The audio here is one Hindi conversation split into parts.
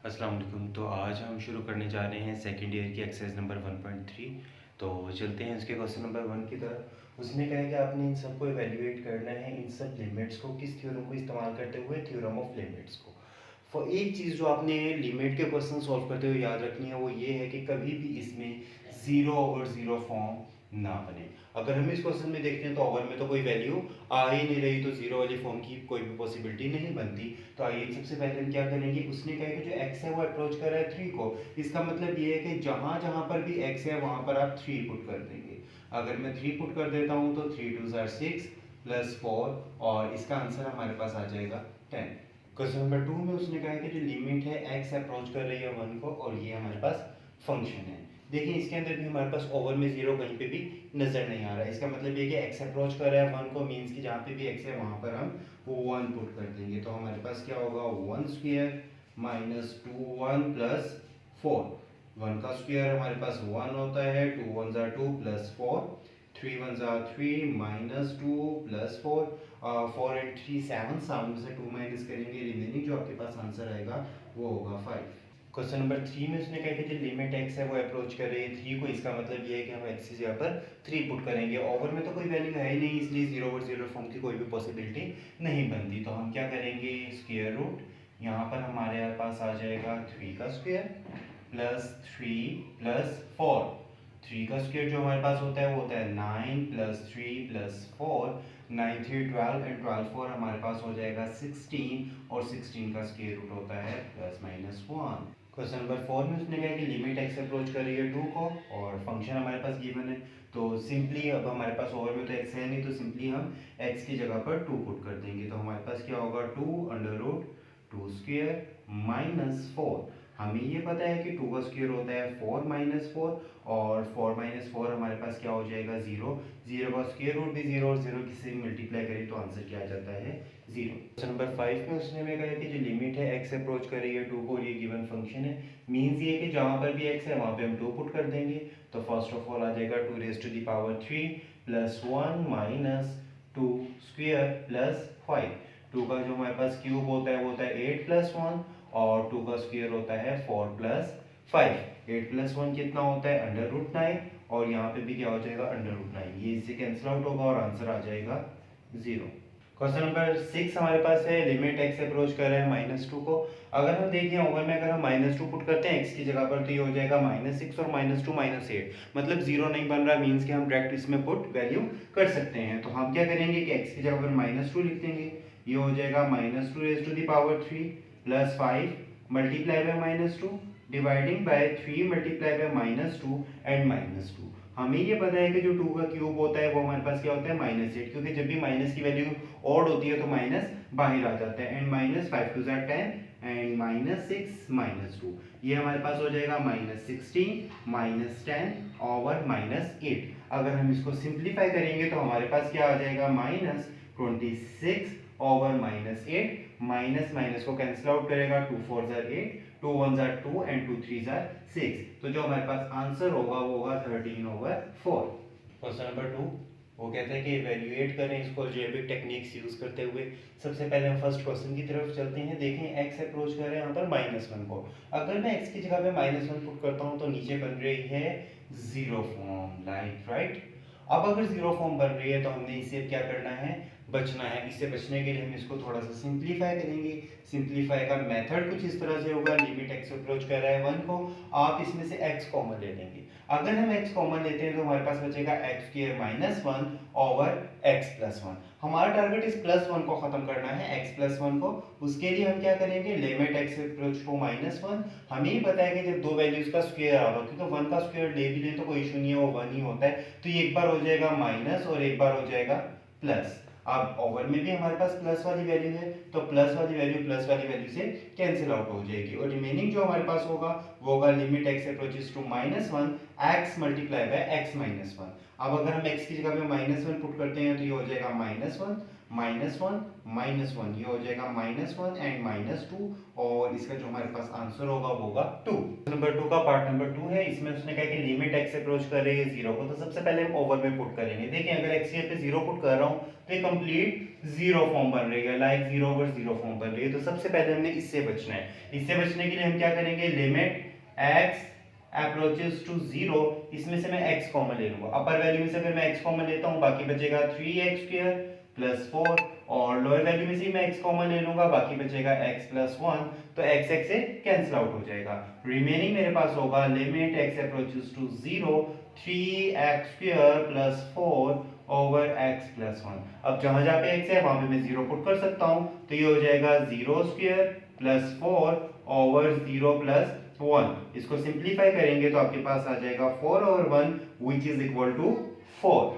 अस्सलाम वालेकुम। तो आज हम शुरू करने जा रहे हैं सेकंड ईयर की एक्सरसाइज नंबर 1.3। तो चलते हैं उसके क्वेश्चन नंबर 1 की तरफ। उसमें क्या है कि आपने इन सबको इवैल्यूएट करना है, इन सब लिमिट्स को किस थ्योरम को इस्तेमाल करते हुए, थ्योरम ऑफ लिमिट्स को। फॉर एक चीज़ जो आपने लिमिट के क्वेश्चन सॉल्व करते हुए याद रखनी है वो ये है कि कभी भी इसमें ज़ीरो ओवर ज़ीरो फॉर्म ना बने। अगर हम इस क्वेश्चन में देखते हैं तो ओवर में तो कोई वैल्यू आ ही नहीं रही, तो जीरो वाली फॉर्म की कोई भी पॉसिबिलिटी नहीं बनती। तो आइए सबसे पहले हम क्या करेंगे, उसने कहा कि जो x है वो अप्रोच कर रहा है 3 को। इसका मतलब ये है कि जहां जहां पर भी x है वहां पर आप 3 पुट कर देंगे। अगर मैं 3 पुट कर देता हूं तो 3 2 आर 6 प्लस 4 और इसका आंसर हमारे पास आ जाएगा 10। क्वेश्चन नंबर 2 में उसने कहा कि जो लिमिट है x अप्रोच कर रही है 1 को और ये हमारे पास फंक्शन है। देखिए इसके अंदर भी हमारे पास ओवर में जीरो कहीं पे भी नजर नहीं आ रहा है। इसका मतलब ये कि x अप्रोच कर रहा है 1 को, मींस कि जहाँ पे भी x है वहां पर हम 1 पुट कर देंगे। तो हमारे पास क्या होगा, 1 स्क्वायर माइनस 2 1 प्लस 4। 1 का स्क्वायर हमारे पास 1 होता है, 2 1 ज़ा 2 प्लस 4, 3 1 ज़ा 3 माइनस 2 प्लस 4, 4 एंड 3 7, 7 में से 2 माइनस करेंगे, रिमेनिंग जो आपके पास आंसर आएगा वो होगा 5। क्वेश्चन नंबर 3 में उसने कहा कि जो लिमिट x है वो अप्रोच कर रही है 3 को। इसका मतलब ये है कि हम x की जगह पर 3 पुट करेंगे। ओवर में तो कोई वैल्यू है ही नहीं, इसलिए जीरो ओवर जीरो फॉर्म की कोई भी पॉसिबिलिटी नहीं बनती। तो हम क्या करेंगे, स्क्वायर रूट यहाँ पर हमारे पास आ जाएगा 3 का स्क्वायर प्लस 3 प्लस 4। 3 का स्क्वायर जो हमारे पास होता है वो होता है 9 प्लस 3 प्लस 4, 9 3 12 एंड 12 4 हमारे पास हो जाएगा 16 और 16 का स्क्वायर रूट होता है प्लस माइनस 1। क्वेश्चन नंबर 4 में उसने कहा कि लिमिट x अप्रोच कर रही है 2 को और फंक्शन हमारे पास गिवन है। तो सिंपली अब हमारे पास ओवर में तो x है नहीं, तो सिंपली हम x की जगह पर 2 पुट कर देंगे। तो हमारे पास क्या होगा, 2 अंडर रूट 2 स्क्वायर माइनस 4। हमें ये पता है कि 2 का स्क्वायर होता है 4 माइनस 4 और 4 माइनस 4 हमारे पास क्या हो जाएगा 0। 0 का स्क्वायर रूट भी 0 और 0 किसी से मल्टीप्लाई करें तो आंसर क्या आ जाता है 0। क्वेश्चन नंबर 5 में उसने हमें कहा कि जो लिमिट है x अप्रोच कर रही है 2 को और ये गिवन फंक्शन है, मींस ये कि जहां पर भी x है वहां पे हम 2 पुट कर देंगे। तो फर्स्ट ऑफ ऑल आ जाएगा 2 raise to the power 3 plus 1 minus 2 square plus 5। 2 का जो हमारे पास क्यूब होता है वो होता है 8 प्लस 1 और 2 का स्क्वायर होता है 4 प्लस 5। 8 प्लस 1 कितना होता है अंडर रूट 9 और यहाँ पे भी क्या हो जाएगा अंडर रूट 9। ये इससे कैंसिल आउट होगा और आंसर आ जाएगा 0। क्वेश्चन नंबर 6 हमारे पास है, लिमिट x अप्रोच कर रहा है -2 को। अगर हम देखें ओवर में अगर हम -2 पुट करते हैं x की जगह पर तो ये हो जाएगा -6 और -2 -8, मतलब 0 नहीं बन रहा, मींस कि हम डायरेक्ट इसमें पुट वैल्यू कर सकते हैं। तो हम क्या करेंगे कि x की जगह पर -2 लिख देंगे। ये हो जाएगा -2 raise to the power 3 plus 5 multiply by -2 dividing by 3 multiply by -2 and -2। हमें ये पता है कि जो 2 का क्यूब होता है वो हमारे पास क्या होता है -8, क्योंकि जब भी माइनस की वैल्यू ऑड होती है तो माइनस बाहर आ जाता है। एंड माइनस 5 2 ज़ा 10 एंड -6 -2, ये हमारे पास हो जाएगा -16 -10 ओवर -8। अगर हम इसको सिंप्लीफाई करेंगे तो हमारे पास क्या आ जाएगा -26 ओवर -8। माइनस माइनस को कैंसिल आउट करेगा, 2 4 ज़ा 8, 2 1 ज़ा 2 एंड 2 3 ज़ा 6। तो जो हमारे पास आंसर होगा वो होगा 13 ओवर 4। क्वेश्चन नंबर 2 वो कहता है कि इवैल्यूएट करें इसको अलजेब्रिक टेक्निक्स यूज करते हुए। सबसे पहले हम फर्स्ट क्वेश्चन की तरफ चलते हैं। देखें x अप्रोच कर रहे हैं यहाँ पर -1 को। अगर मैं x की जगह पे -1 पुट करता हूँ तो नीचे बन रही है जीरो फॉर्म, लाइक राइट। अब अगर जीरो फॉर्म बन रही है तो हमने इससे क्या करना है, बचना है। इससे बचने के लिए हम इसको थोड़ा सा सिंप्लीफाई करेंगे। सिंप्लीफाई का मेथड कुछ इस तरह से होगा, लिमिट x अप्रोच कर रहा है 1 को, आप इसमें से x कॉमन ले लेंगे। अगर हम x कॉमन लेते हैं तो हमारे पास बचेगा x square minus 1 over x plus 1। हमारा टारगेट इस प्लस 1 को खत्म करना है, x प्लस 1 को। उसके लिए हम क्या करेंगे, लिमिट x अप्रोच टू -1। हमें ही पता है कि जब दो वैल्यूज का स्क्वायर आ रहा हो, क्योंकि 1 का स्क्वायर ले भी लें तो कोई इशू नहीं है, वो 1 ही होता है। तो ये एक बार हो जाएगा माइनस और एक बार हो जाएगा प्लस। अब ओवर में भी हमारे पास प्लस वाली वैल्यू है तो प्लस वाली वैल्यू प्लस वाली वैल्यू से कैंसिल आउट हो जाएगी और रिमेनिंग जो हमारे पास होगा वो होगा limit x approaches to -1 x multiply by x -1। अब अगर हम x की जगह पे -1 पुट करते हैं तो ये हो जाएगा -1 -1 ये हो जाएगा -1 एंड -2 और इसका जो हमारे पास आंसर होगा वो होगा 2। नंबर 2 का पार्ट नंबर 2 है। इसमें उसने कहा कि लिमिट x अप्रोच कर रही है 0 को, तो सबसे पहले हम ओवर में पुट करेंगे। देखिए अगर x यहाँ पे 0 पुट कर रहा हूँ तो ये कंप्लीट 0 फॉर्म बन रही है, लाइक 0 ओवर 0 फॉर्म बन रही है। तो सबसे पहले हमने इससे बचना है। इससे बचने के लिए हम क्या करेंगे, लिमिट x अप्रोचेस टू 0, इसमें से मैं x कॉमन ले लूंगा। अपर वैल्यू में से अगर मैं x कॉमन लेता हूँ बाकी बचेगा 3x² प्लस 4 और लोअर वैल्यू में से मैं x कॉमन ले लूंगा बाकी बचेगा x प्लस 1, तो x x से कैंसिल आउट हो जाएगा। रिमेनिंग मेरे पास होगा limit x approaches to 0 3x² plus 4 over x plus 1। अब जहां जहां पे x है वहां पे मैं 0 पुट कर सकता हूं, तो ये हो जाएगा 0² प्लस 4 ओवर 0 प्लस 1। इसको सिंप्लीफाई करेंगे तो आपके पास आ जाएगा 4 over 1 which is equal to 4।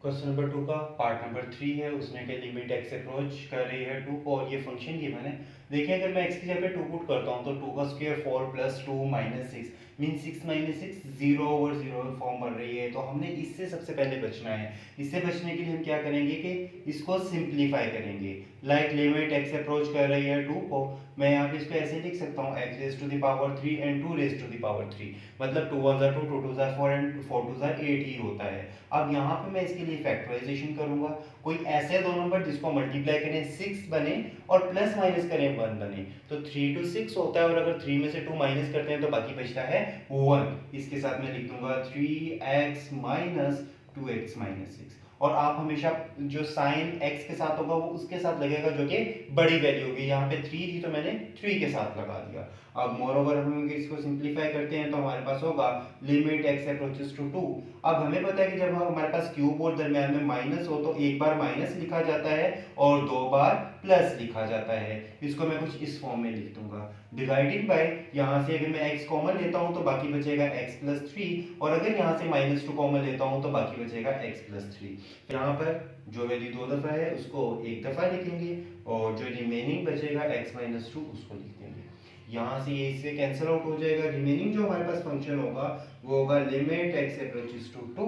Question number 2 का पार्ट नंबर 3 है। उसमें क्या लिमिट x अप्रोच कर रही है 2 को और ये फंक्शन गिवन है। देखिए अगर मैं x की जगह पे 2 पुट करता हूँ तो 2 का square 4 plus 2 minus 6 mean 6 minus 6 0 over 0 form बन रही है। तो हमने इससे सबसे पहले बचना है। इससे बचने के लिए हम क्या करेंगे कि इसको सिंप्लीफाई करेंगे। लाइक लिमिट x अप्रोच कर रही है 2 को, मैं यहाँ पे इसको ऐसे लिख सकता हूँ x raise to the power 3 and 2 raise to the power 3, मतलब 2 1 2 2 2 4 एंड 4 2 8 ही होता है। अब यहाँ पे मैं इसके लिए फैक्टराइजेशन करूंगा। कोई ऐसे दो नंबर जिसको मल्टीप्लाई करें 6 बने और प्लस माइनस करें 1 बने, तो 3 to 6 होता है और अगर 3 में से 2 माइनस करते हैं तो बाकी बचता है 1। इसके साथ मैं लिख दूंगा 3x माइनस 2x माइनस 6। और आप हमेशा जो साइन x के साथ होगा वो उसके साथ लगेगा जो कि बड़ी वैल्यू होगी। यहाँ पे 3 थी तो मैंने 3 के साथ लगा दिया। अब मोर ओवर हम इसको सिंप्लीफाई करते हैं तो हमारे पास होगा लिमिट x अप्रोचेस टू 2। अब हमें पता है कि जब हमारे पास क्यूब और दरमियान में माइनस हो तो एक बार माइनस लिखा जाता है और दो बार प्लस लिखा जाता है। इसको मैं कुछ इस फॉर्म में लिख दूंगा, डिवाइडेड बाय, यहाँ से अगर मैं x कॉमन लेता हूँ तो बाकी बचेगा x प्लस 3 और अगर यहाँ से -2 कॉमन लेता हूँ तो बाकी बचेगा x प्लस 3। यहाँ पर जो वैल्यू 2 दफा है उसको एक दफा लिखेंगे और जो रिमेनिंग बचेगा x माइनस 2 उसको लिख देंगे। यहाँ से ये इससे कैंसिल आउट हो जाएगा। रिमेनिंग जो हमारे पास फंक्शन होगा वो होगा लिमिट x अप्रोचेस टू 2,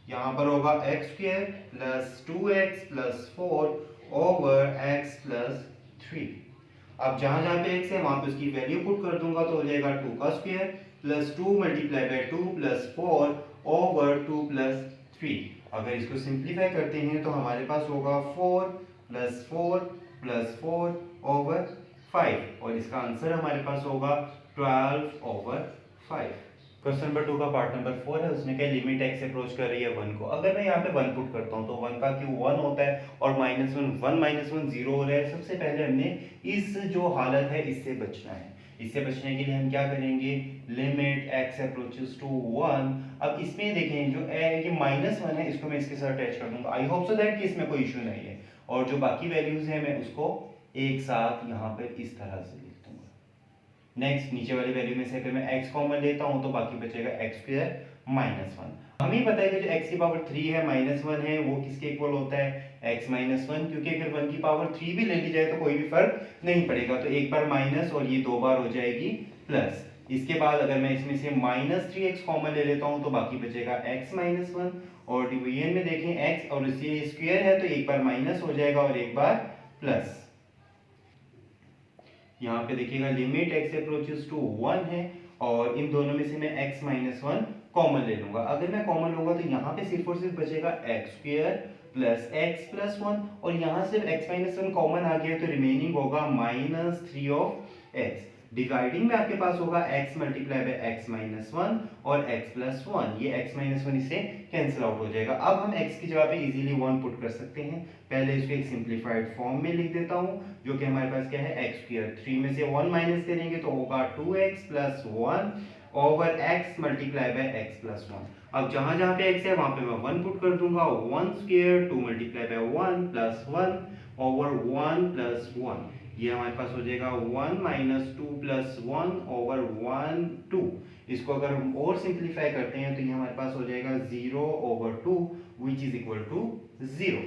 यहाँ पर होगा x² plus 2x plus 4 over x plus 3। अब जहां जहां पे x है वहां पे उसकी वैल्यू पुट कर दूंगा तो हो जाएगा 2 का square plus 2 multiply by 2 plus 4 over 2 plus 3। अगर इसको सिंप्लीफाई करते हैं तो हमारे पास होगा 4 प्लस 4 प्लस 4 ओवर 5 और इसका आंसर हमारे पास होगा 12 ओवर 5। क्वेश्चन नंबर 2 का पार्ट नंबर 4 है। उसने कहा लिमिट x अप्रोच कर रही है 1 को। अगर मैं यहाँ पे 1 पुट करता हूँ तो 1 का क्यू 1 होता है और -1 0 हो रहा है। सबसे पहले हमने इस जो हालत है इससे बचना है। इससे बचने के लिए हम क्या करेंगे, लिमिट x अप्रोचेस टू 1। अब इसमें देखें जो ये -1 है इसको मैं इसके साथ अटैच कर दूंगा। आई होप सो दैट कि इसमें कोई इशू नहीं है और जो बाकी वैल्यूज है मैं उसको एक साथ यहाँ पर इस तरह से लिख दूंगा। नेक्स्ट नीचे वाली वैल्यू में से अगर मैं x कॉमन लेता हूं तो बाकी बचेगा x² -1। हमें पता है कि जो x की पावर 3 है -1 है वो किसके इक्वल होता है x -1, क्योंकि अगर 1 की पावर 3 भी ले ली जाए तो कोई भी फर्क नहीं पड़ेगा। तो एक बार माइनस और ये दो बार हो जाएगी प्लस। इसके बाद अगर मैं इसमें से -3x कॉमन ले लेता हूं तो बाकी बचेगा x -1 और डिवीजन में देखें x और इससे स्क्वायर है तो एक बार माइनस हो जाएगा और एक बार प्लस। यहाँ पे देखिएगा लिमिट x अप्रोचेस टू 1 है और इन दोनों में से मैं x -1 कॉमन ले लूंगा। अगर मैं कॉमन लूंगा तो यहाँ पे सिर्फ और सिर्फ बचेगा x² प्लस x प्लस 1 और यहाँ सिर्फ x -1 कॉमन आ गया तो रिमेनिंग होगा -3 ऑफ x। डिवाइडिंग में आपके पास होगा x मल्टीप्लाई बाय x -1 और x प्लस 1। ये x -1 इससे कैंसिल आउट हो जाएगा। अब हम x की जगह पे इजीली 1 पुट कर सकते हैं। पहले इसको एक सिंप्लीफाइड फॉर्म में लिख देता हूं जो कि हमारे पास क्या है x²। 3 में से 1 माइनस करेंगे तो होगा 2x plus 1 over x multiply by x plus 1। अब जहां जहां पे x है वहां पे मैं 1 पुट कर दूंगा। 1² 2 multiply by 1 plus 1 over 1 plus 1। ये हमारे पास हो जाएगा 1 माइनस 2 प्लस 1 ओवर 1 2। इसको अगर हम और सिंप्लीफाई करते हैं तो ये हमारे पास हो जाएगा 0 over 2 which is equal to 0।